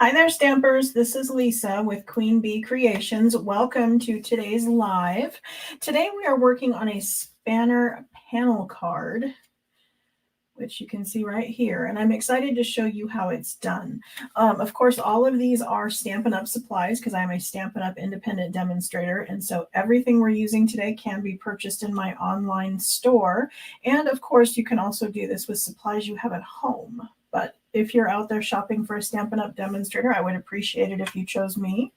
Hi there, Stampers. This is Lisa with Queen Bee Creations. Welcome to today's live. Today we are working on a spanner panel card, which you can see right here, and I'm excited to show you how it's done. Of course, all of these are Stampin' Up! Supplies because I'm a Stampin' Up! Independent demonstrator, and so everything we're using today can be purchased in my online store. And of course, you can also do this with supplies you have at home. But if you're out there shopping for a Stampin' Up! Demonstrator, I would appreciate it if you chose me.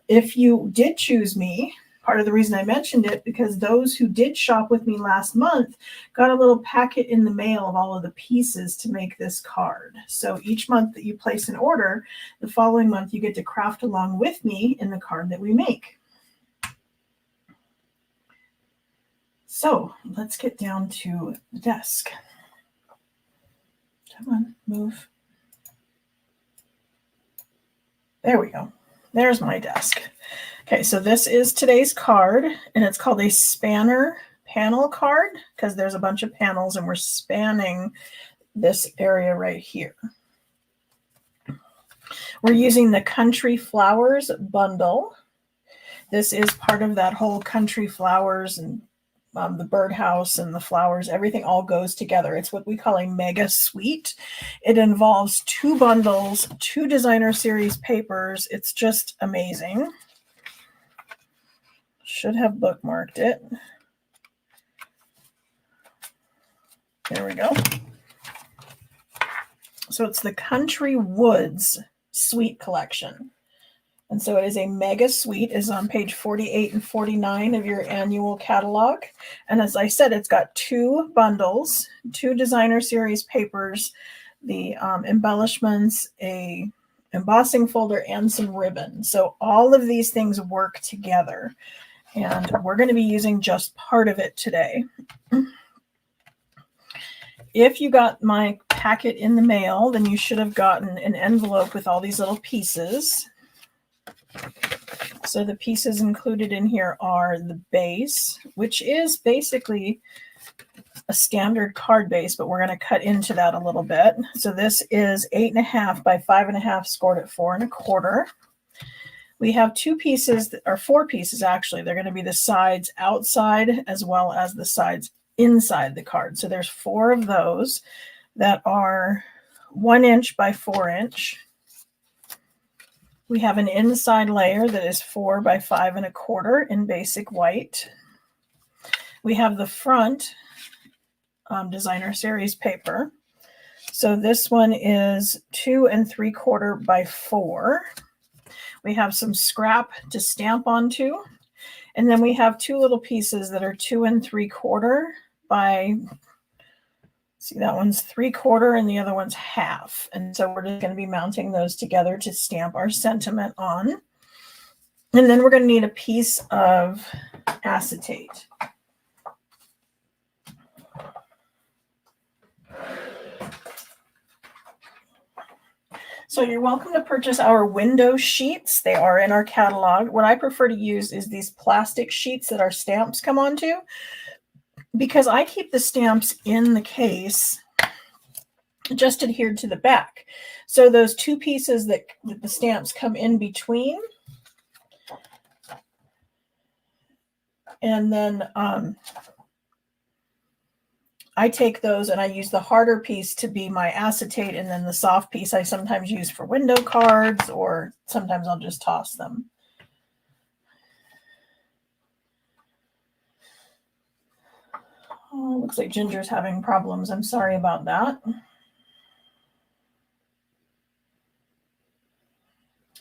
If you did choose me, part of the reason I mentioned it, because those who did shop with me last month got a little packet in the mail of all of the pieces to make this card. So each month that you place an order, the following month you get to craft along with me in the card that we make. So let's get down to the desk. Come on, move. There we go. There's my desk. Okay, so this is today's card, and it's called a spanner panel card because there's a bunch of panels and we're spanning this area right here. We're using the Country Flowers bundle. This is part of that whole Country Flowers and the birdhouse and the flowers, everything all goes together. It's what we call a mega suite. It involves 2 bundles, 2 designer series papers. It's just amazing. Should have bookmarked it. There we go. So it's the Country Woods Suite Collection. And so it is a mega suite. It's on page 48 and 49 of your annual catalog. And as I said, it's got 2 bundles, 2 designer series papers, the embellishments, a embossing folder, and some ribbon. So all of these things work together. And we're going to be using just part of it today. If you got my packet in the mail, then you should have gotten an envelope with all these little pieces. So the pieces included in here are the base, which is basically a standard card base, but we're going to cut into that a little bit. So this is 8.5 by 5.5 scored at 4 1/4. We have 2 pieces, or 4 pieces actually. They're going to be the sides outside as well as the sides inside the card. So there's 4 of those that are 1 inch by 4 inch. We have an inside layer that is 4 by 5 1/4 in basic white. We have the front designer series paper. So this one is 2 3/4 by 4. We have some scrap to stamp onto. And then we have 2 little pieces that are 2 3/4 by, see, that one's 3/4 and the other one's half. And so we're just going to be mounting those together to stamp our sentiment on. And then we're going to need a piece of acetate. So you're welcome to purchase our window sheets. They are in our catalog. What I prefer to use is these plastic sheets that our stamps come onto, because I keep the stamps in the case just adhered to the back. So those 2 pieces that the stamps come in between, and then I take those and I use the harder piece to be my acetate, and then the soft piece I sometimes use for window cards, or sometimes I'll just toss them. Oh, looks like Ginger's having problems. I'm sorry about that.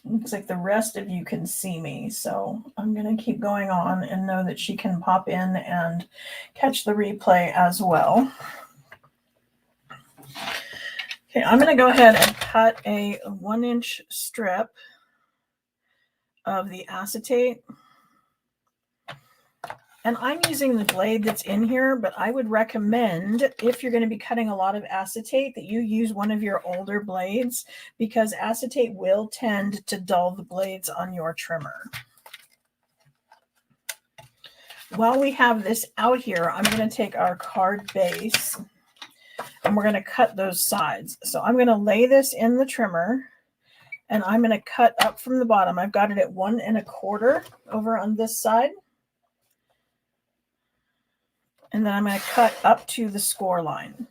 Looks like the rest of you can see me, so I'm going to keep going on and know that she can pop in and catch the replay as well. Okay, I'm going to go ahead and cut a 1 inch strip of the acetate. And I'm using the blade that's in here, but I would recommend, if you're going to be cutting a lot of acetate, that you use one of your older blades, because acetate will tend to dull the blades on your trimmer. While we have this out here, I'm going to take our card base and we're going to cut those sides. So I'm going to lay this in the trimmer, And I'm going to cut up from the bottom. I've got it at 1 1/4 over on this side. And then I'm going to cut up to the score line.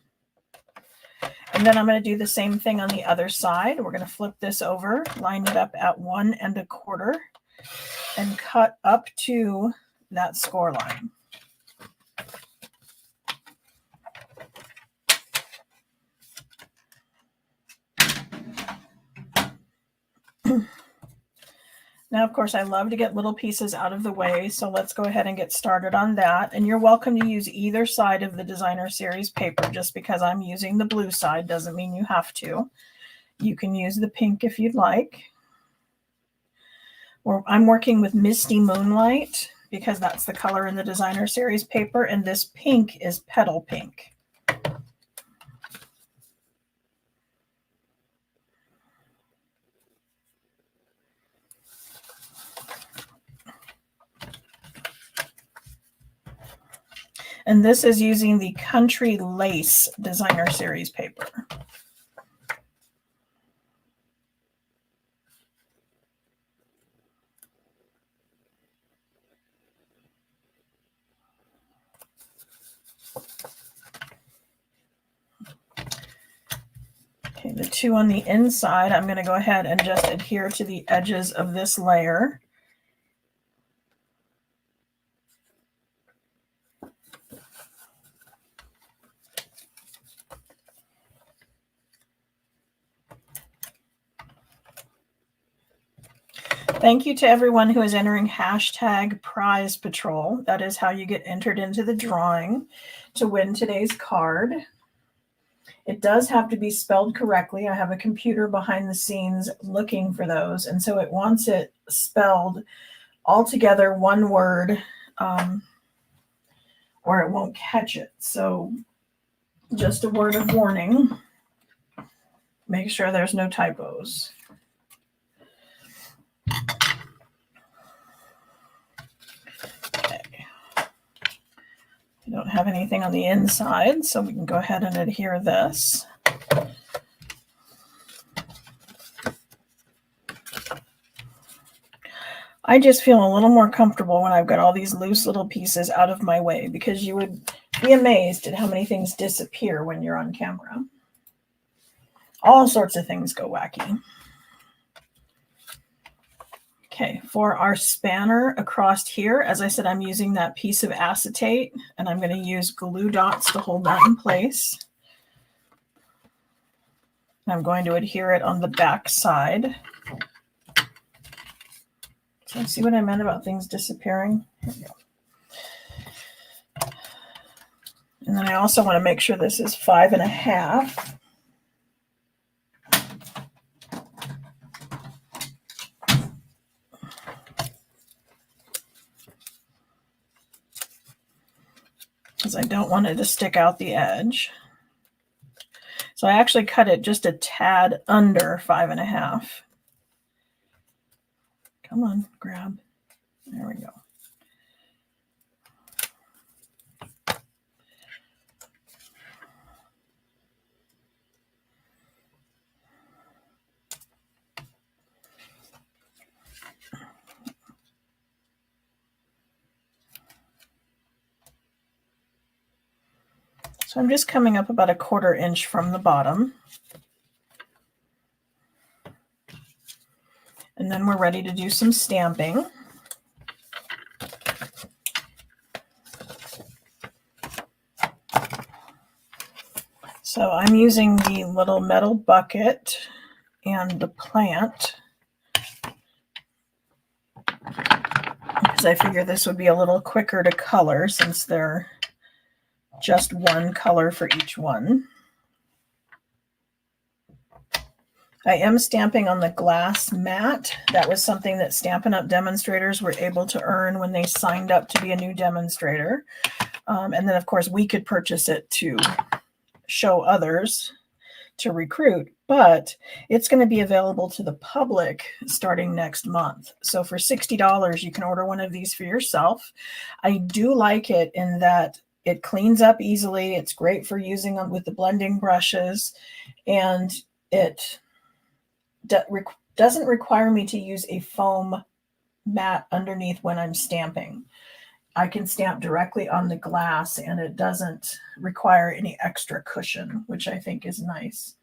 And then I'm going to do the same thing on the other side. We're going to flip this over, line it up at 1 1/4, and cut up to that score line. Now, of course, I love to get little pieces out of the way, so let's go ahead and get started on that. And you're welcome to use either side of the designer series paper. Just because I'm using the blue side doesn't mean you have to. You can use the pink if you'd like. Or I'm working with Misty Moonlight because that's the color in the designer series paper, and this pink is Petal Pink. And this is using the Country Lace designer series paper. Okay, the two on the inside, I'm going to go ahead and just adhere to the edges of this layer. Thank you to everyone who is entering hashtag Prize Patrol. That is how you get entered into the drawing to win today's card. It does have to be spelled correctly. I have a computer behind the scenes looking for those, and so it wants it spelled all together, one word, or it won't catch it. So just a word of warning. Make sure there's no typos. Okay. We don't have anything on the inside, so we can go ahead and adhere this. I just feel a little more comfortable when I've got all these loose little pieces out of my way, because you would be amazed at how many things disappear when you're on camera. All sorts of things go wacky. Okay, for our spanner across here, as I said, I'm using that piece of acetate, and I'm going to use glue dots to hold that in place. I'm going to adhere it on the back side. So see what I meant about things disappearing? Here we go. And then I also want to make sure this is 5 1/2. Because I don't want it to stick out the edge. So I actually cut it just a tad under 5 1/2. Come on, grab. There we go. So I'm just coming up about 1/4 inch from the bottom. And then we're ready to do some stamping. So I'm using the little metal bucket and the plant, because I figure this would be a little quicker to color since they're just one color for each one. I am stamping on the glass mat. That was something that Stampin' Up! Demonstrators were able to earn when they signed up to be a new demonstrator. And then, of course, we could purchase it to show others to recruit, but it's going to be available to the public starting next month. So for $60, you can order one of these for yourself. I do like it in that it cleans up easily. It's great for using them with the blending brushes, and it doesn't require me to use a foam mat underneath when I'm stamping. I can stamp directly on the glass and it doesn't require any extra cushion, which I think is nice.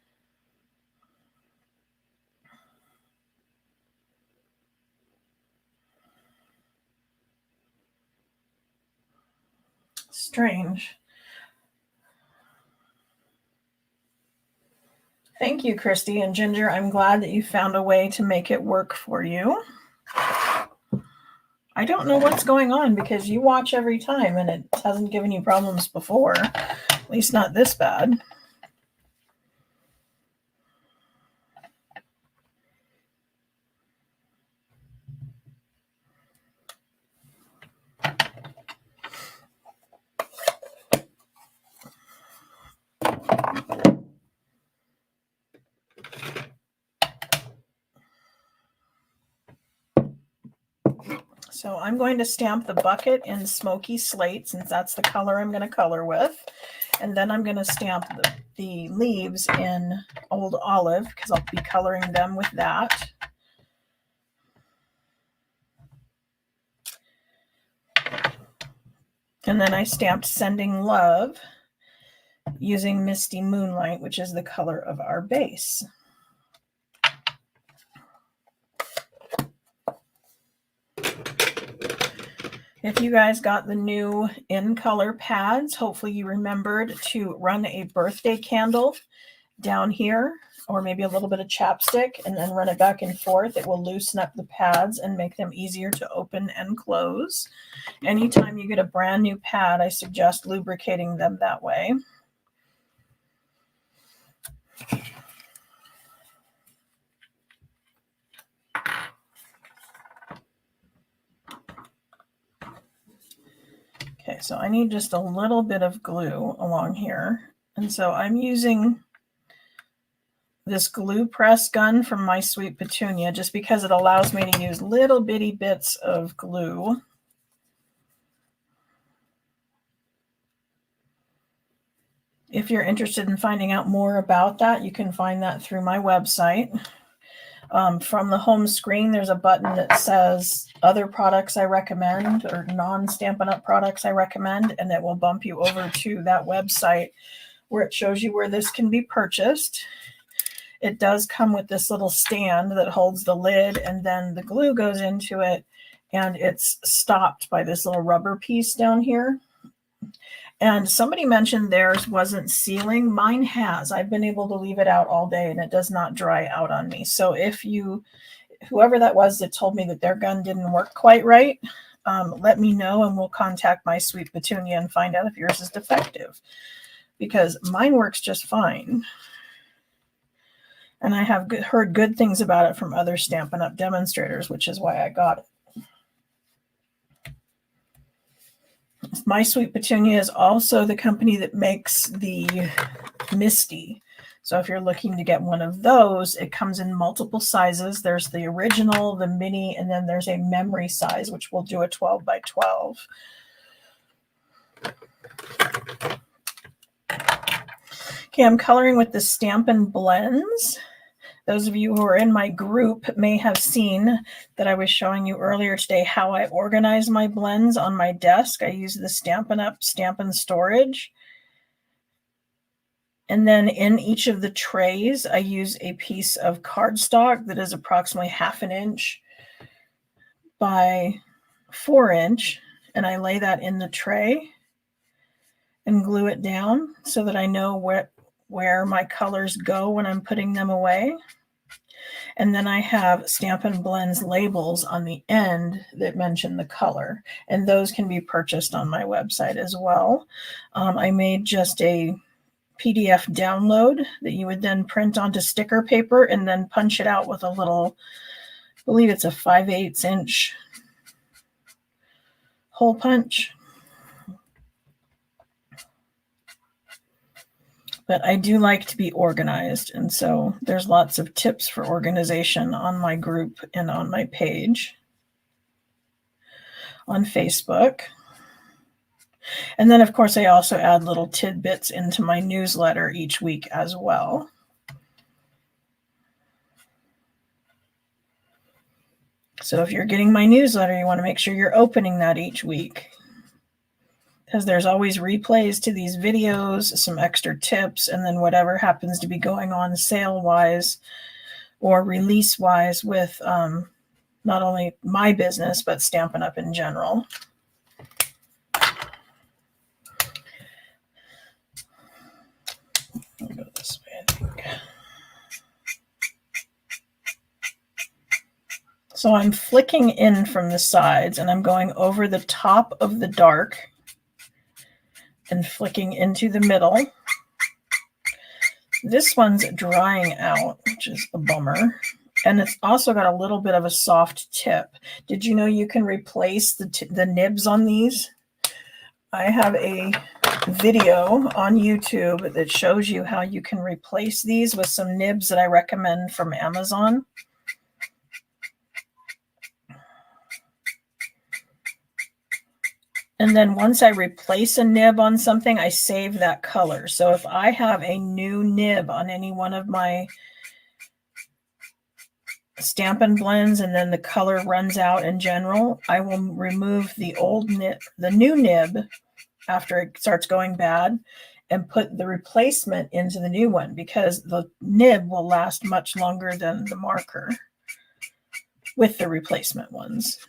Strange. Thank you, Christy and Ginger. I'm glad that you found a way to make it work for you. I don't know what's going on because you watch every time and it hasn't given you problems before, at least not this bad. So I'm going to stamp the bucket in Smoky Slate since that's the color I'm going to color with. And then I'm going to stamp the leaves in Old Olive because I'll be coloring them with that. And then I stamped Sending Love using Misty Moonlight, which is the color of our base. If you guys got the new In Color pads, hopefully you remembered to run a birthday candle down here, or maybe a little bit of chapstick, and then run it back and forth. It will loosen up the pads and make them easier to open and close. Anytime you get a brand new pad, I suggest lubricating them that way. Okay, so I need just a little bit of glue along here. And so I'm using this glue press gun from My Sweet Petunia just because it allows me to use little bitty bits of glue. If you're interested in finding out more about that, you can find that through my website. From the home screen, there's a button that says other products I recommend or non-Stampin' Up! Products I recommend, and it will bump you over to that website where it shows you where this can be purchased. It does come with this little stand that holds the lid, and then the glue goes into it, and it's stopped by this little rubber piece down here. And somebody mentioned theirs wasn't sealing. Mine has. I've been able to leave it out all day and it does not dry out on me. So if you, whoever that was that told me that their gun didn't work quite right, let me know and we'll contact My Sweet Petunia and find out if yours is defective. Because mine works just fine. And I have heard good things about it from other Stampin' Up! Demonstrators, which is why I got it. My Sweet Petunia is also the company that makes the Misty. So if you're looking to get one of those, it comes in multiple sizes. There's the original, the mini, and then there's a memory size, which will do a 12 by 12. Okay, I'm coloring with the Stampin' Blends. Those of you who are in my group may have seen that I was showing you earlier today how I organize my blends on my desk. I use the Stampin' Up! Stampin' Storage. And then in each of the trays, I use a piece of cardstock that is approximately 1/2 inch by 4 inch. And I lay that in the tray and glue it down so that I know where my colors go when I'm putting them away. And then I have Stampin' Blends labels on the end that mention the color. And those can be purchased on my website as well. I made just a PDF download that you would then print onto sticker paper and then punch it out with a little, I believe it's a 5/8 inch hole punch. But I do like to be organized, and so there's lots of tips for organization on my group and on my page on Facebook. And then, of course, I also add little tidbits into my newsletter each week as well. So if you're getting my newsletter, you want to make sure you're opening that each week, because there's always replays to these videos, some extra tips, and then whatever happens to be going on sale-wise or release-wise with not only my business, but Stampin' Up! In general. I'll go this way, I think. So I'm flicking in from the sides, and I'm going over the top of the dark and flicking into the middle. This one's drying out, which is a bummer. And it's also got a little bit of a soft tip. Did you know you can replace the nibs on these? I have a video on YouTube that shows you how you can replace these with some nibs that I recommend from Amazon. And then once I replace a nib on something, I save that color. So if I have a new nib on any one of my Stampin' blends and then the color runs out in general, I will remove the old nib, the new nib after it starts going bad, and put the replacement into the new one, because the nib will last much longer than the marker with the replacement ones.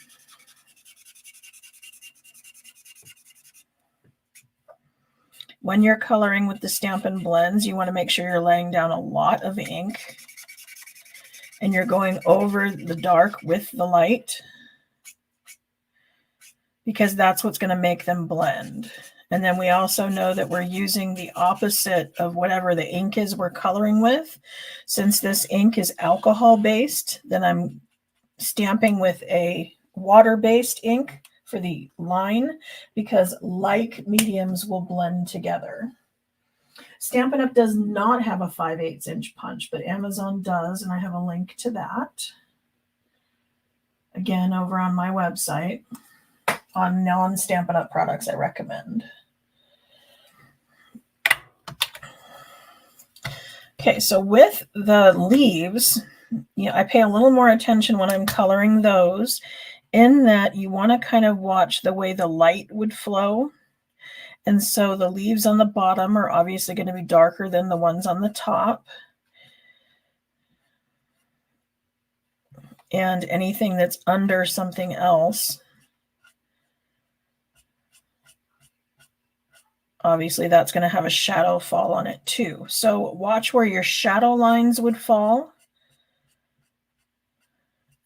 When you're coloring with the Stampin' blends, you want to make sure you're laying down a lot of ink and you're going over the dark with the light, because that's what's going to make them blend. And then we also know that we're using the opposite of whatever the ink is we're coloring with. Since this ink is alcohol-based, then I'm stamping with a water-based ink for the line, because like mediums will blend together. Stampin' Up! Does not have a 5/8 inch punch, but Amazon does, and I have a link to that. Again, over on my website, on non-Stampin' Up! Products I recommend. Okay, so with the leaves, I pay a little more attention when I'm coloring those, in that you want to kind of watch the way the light would flow. And so the leaves on the bottom are obviously going to be darker than the ones on the top. And anything that's under something else, obviously that's going to have a shadow fall on it too. So watch where your shadow lines would fall.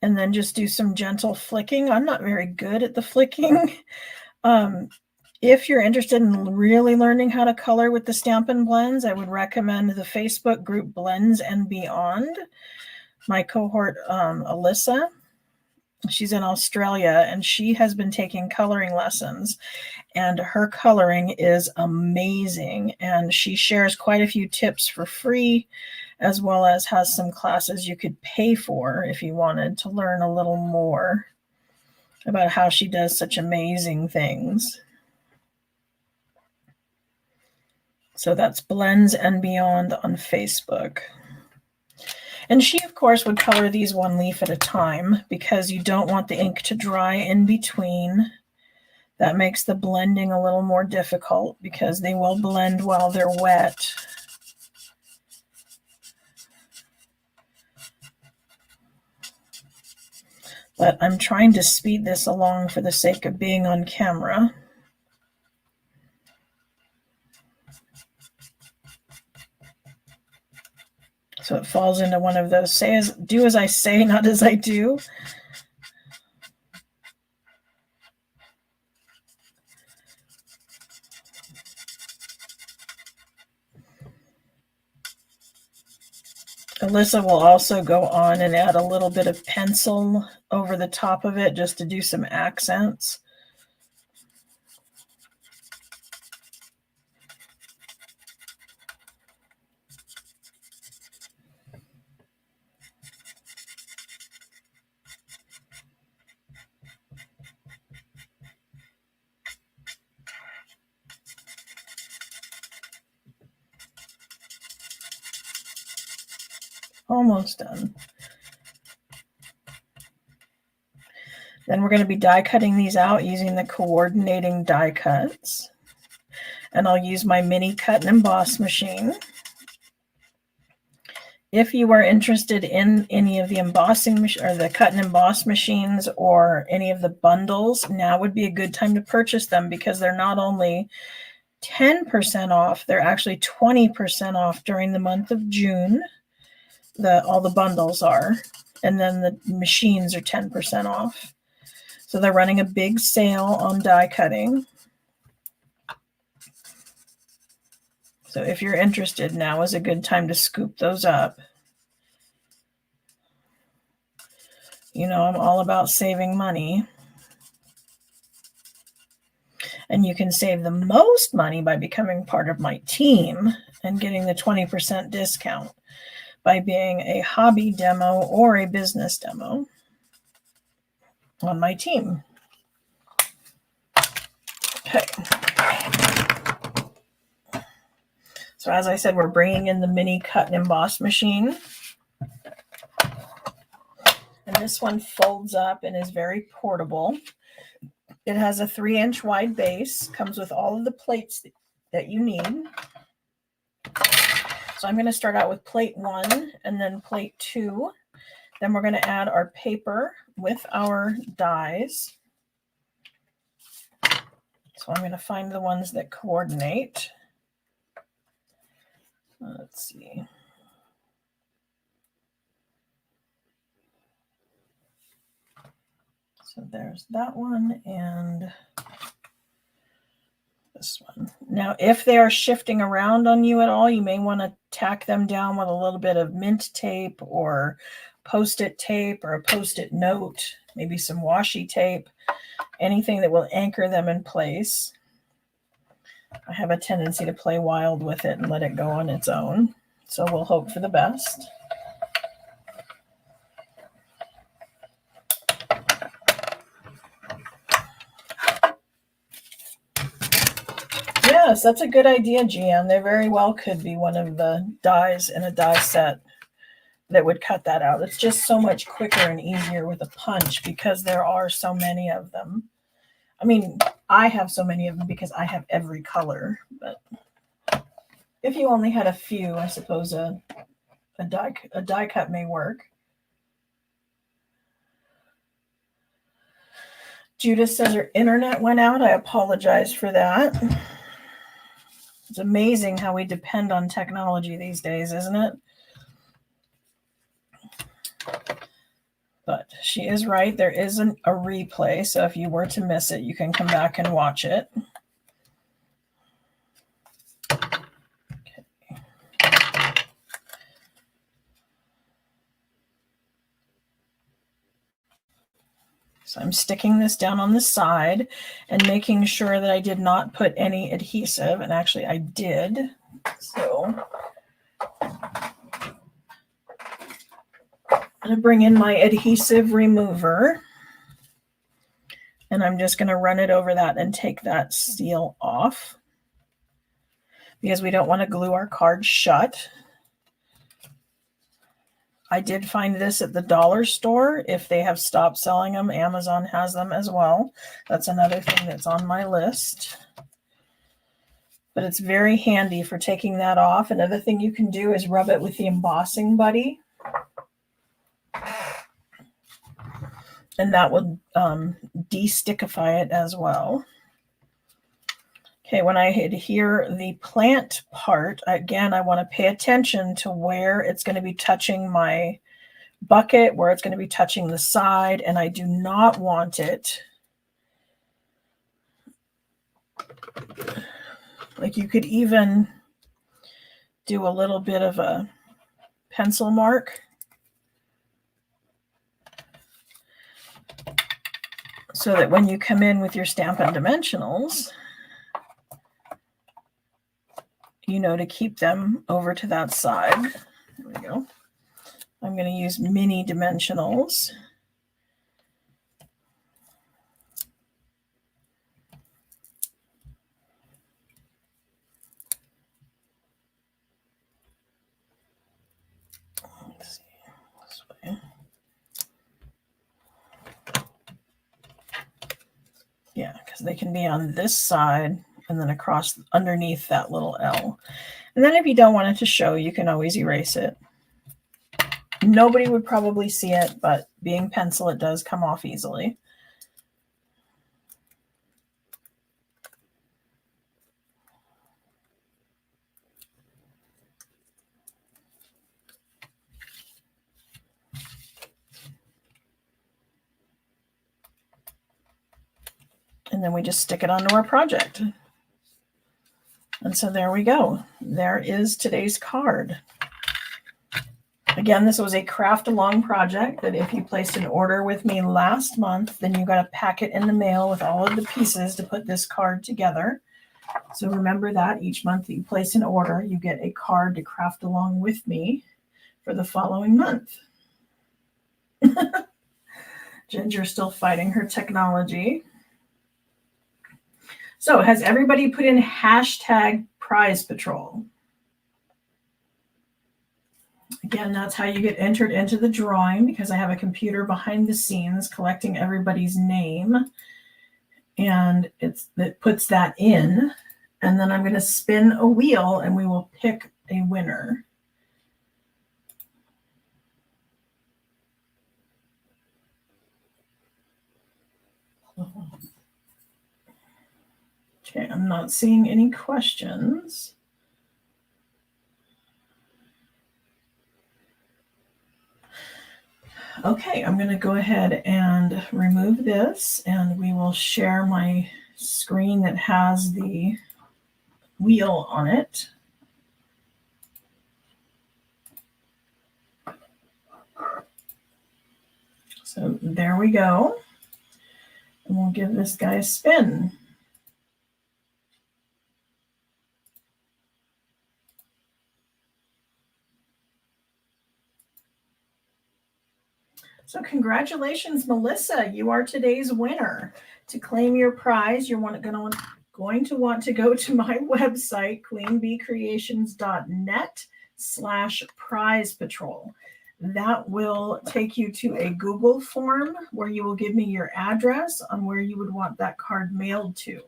And then just do some gentle flicking. I'm not very good at the flicking. If you're interested in really learning how to color with the Stampin' blends, I would recommend the Facebook group Blends and Beyond. My cohort, Alyssa, she's in Australia, and she has been taking coloring lessons, and her coloring is amazing. And she shares quite a few tips for free, as well as has some classes you could pay for if you wanted to learn a little more about how she does such amazing things. So that's Blends and Beyond on Facebook. And she, of course, would color these one leaf at a time, because you don't want the ink to dry in between. That makes the blending a little more difficult, because they will blend while they're wet. But I'm trying to speed this along for the sake of being on camera. So it falls into one of those do as I say, not as I do. Alyssa will also go on and add a little bit of pencil over the top of it just to do some accents. Almost done. Then we're going to be die cutting these out using the coordinating die cuts. And I'll use my mini cut and emboss machine. If you are interested in any of the embossing or the cut and emboss machines or any of the bundles, now would be a good time to purchase them because they're not only 10% off, they're actually 20% off during the month of June. All the bundles are, and then the machines are 10% off. So they're running a big sale on die cutting. So if you're interested, now is a good time to scoop those up. You know, I'm all about saving money. And you can save the most money by becoming part of my team and getting the 20% discount by being a hobby demo or a business demo on my team. Okay. So as I said, we're bringing in the mini cut and emboss machine. And this one folds up and is very portable. It has a 3-inch wide base, comes with all of the plates that you need. So I'm going to start out with plate 1 and then plate 2. Then we're going to add our paper with our dies. So I'm going to find the ones that coordinate. Let's see. So there's that one and this one. Now, if they are shifting around on you at all, you may want to tack them down with a little bit of mint tape or Post-it tape or a Post-it note, maybe some washi tape, anything that will anchor them in place. I have a tendency to play wild with it and let it go on its own. So we'll hope for the best. Yes, that's a good idea, GM. There very well could be one of the dies in a die set that would cut that out. It's just so much quicker and easier with a punch because there are so many of them. I mean, I have so many of them because I have every color, but if you only had a few, I suppose a die cut may work. Judith says her internet went out. I apologize for that. It's amazing how we depend on technology these days, isn't it? But she is right. There isn't a replay. So if you were to miss it, you can come back and watch it. Okay. So I'm sticking this down on the side and making sure that I did not put any adhesive. And actually I did. So I'm going to bring in my adhesive remover. And I'm just going to run it over that and take that seal off because we don't want to glue our card shut. I did find this at the dollar store. If they have stopped selling them, Amazon has them as well. That's another thing that's on my list. But it's very handy for taking that off. Another thing you can do is rub it with the embossing buddy. And that will de-stickify it as well. Okay, when I adhere the plant part, again, I want to pay attention to where it's going to be touching my bucket, where it's going to be touching the side, and I do not want it. Like you could even do a little bit of a pencil mark. So that when you come in with your Stampin' Dimensionals, you know to keep them over to that side. There we go. I'm going to use mini dimensionals. Let's see, this way. Yeah, because they can be on this side and then across underneath that little L. And then if you don't want it to show, you can always erase it. Nobody would probably see it, but being pencil, it does come off easily. And then we just stick it onto our project. And so there we go. There is today's card. Again, this was a craft along project that if you placed an order with me last month, then you got a packet in the mail with all of the pieces to put this card together. So remember that each month that you place an order, you get a card to craft along with me for the following month. Ginger's still fighting her technology. So has everybody put in hashtag prize patrol? Again, that's how you get entered into the drawing, because I have a computer behind the scenes collecting everybody's name. And it puts that in. And then I'm going to spin a wheel and we will pick a winner. Okay, I'm not seeing any questions. Okay, I'm going to go ahead and remove this, and we will share my screen that has the wheel on it. So there we go. And we'll give this guy a spin. So congratulations, Melissa. You are today's winner. To claim your prize, you're going to want to go to my website, queenbeecreations.net/prize patrol. That will take you to a Google form where you will give me your address on where you would want that card mailed to.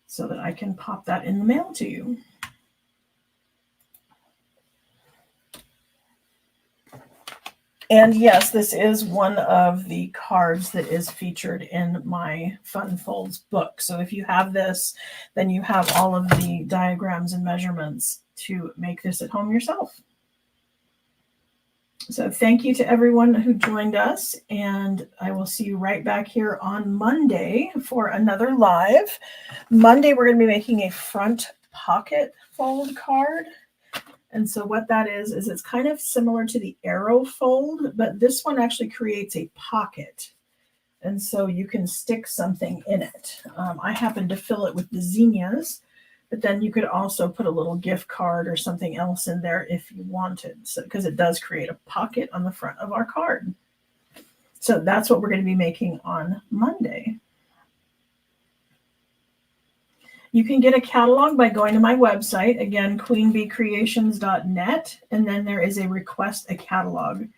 So that I can pop that in the mail to you. And yes, this is one of the cards that is featured in my Fun Folds book. So if you have this, then you have all of the diagrams and measurements to make this at home yourself. So thank you to everyone who joined us, and I will see you right back here on Monday for another live. Monday, we're going to be making a front pocket fold card. And so what that is it's kind of similar to the arrow fold, but this one actually creates a pocket. And so you can stick something in it. I happen to fill it with the zinnias, but then you could also put a little gift card or something else in there if you wanted, because it does create a pocket on the front of our card. So that's what we're going to be making on Monday. You can get a catalog by going to my website, again, queenbeecreations.net, and then there is a request a catalog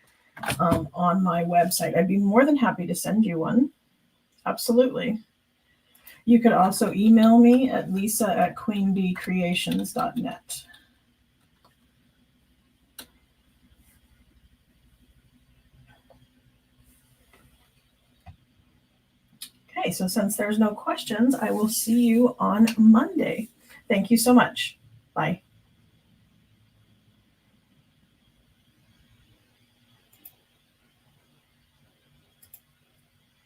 on my website. I'd be more than happy to send you one. Absolutely. You could also email me at lisa@queenbeecreations.net. Okay, so since there's no questions, I will see you on Monday. Thank you so much. Bye.